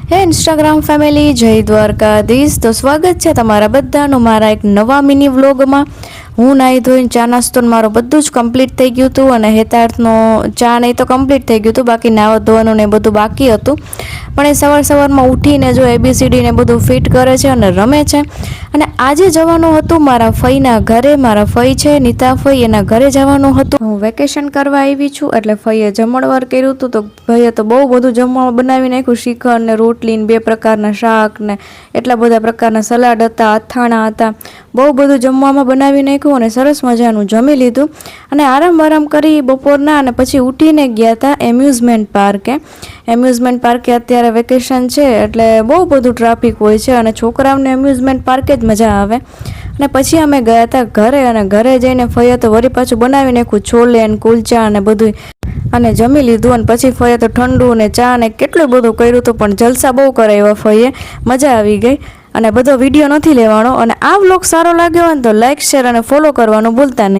હે Instagram family, જય દ્વારકાધીશ। તો સ્વાગત છે તમારા બધાનું મારા એક નવા મિની વ્લોગમાં। હું નાહી ધોઈને ચા નાસ્તો મારું બધું જ કમ્પ્લીટ થઈ ગયું હતું અને હેતાર્થનો ચા નહીં તો કમ્પ્લીટ થઈ ગયું હતું, બાકી નાવા ધોવાનું ને બધું બાકી હતું। પણ એ સવારમાં ઉઠીને જો ABCD ને બધું ફિટ કરે છે અને રમે છે। અને આજે જવાનું હતું મારા ફઈના ઘરે। મારા ફઈ છે નીતા ફઈ, એના ઘરે જવાનું હતું। હું વેકેશન કરવા આવી છું એટલે ફઈએ જમણવાર કર્યું હતું। તો ભાઈએ તો બહુ બધું જમવા બનાવી નાખ્યું, શિખર ને રોટલી ને 2 પ્રકારના શાક ને એટલા બધા પ્રકારના સલાડ હતા, અથાણા હતા, બહુ બધું જમવામાં બનાવી નાખ્યું અને સરસ મજાનું જમી લીધું અને આરામ કરી બપોરના। અને પછી ઉઠીને ગયા હતા એમ્યુઝમેન્ટ પાર્કે। એમ્યુઝમેન્ટ પાર્કે અત્યારે વેકેશન છે એટલે બહુ બધું ટ્રાફિક હોય છે અને છોકરાઓને એમ્યુઝમેન્ટ પાર્કે જ મજા આવે। અને પછી અમે ગયા હતા ઘરે અને ઘરે જઈને ફઈએ તો વળી પાછું બનાવી નાખ્યું છોલે ને કુલચા અને બધું અને જમી લીધું। અને પછી ફઈએ તો ઠંડુ ને ચા ને કેટલું બધું કર્યું હતું, પણ જલસા બહુ કરાવ્યા ફઈએ, મજા આવી ગઈ। અને બધો વિડીયો નથી લેવાનો। અને આ વ્લોગ સારો લાગ્યો હોય ને તો લાઈક, શેર અને ફોલો કરવાનું ભૂલતા નહીં।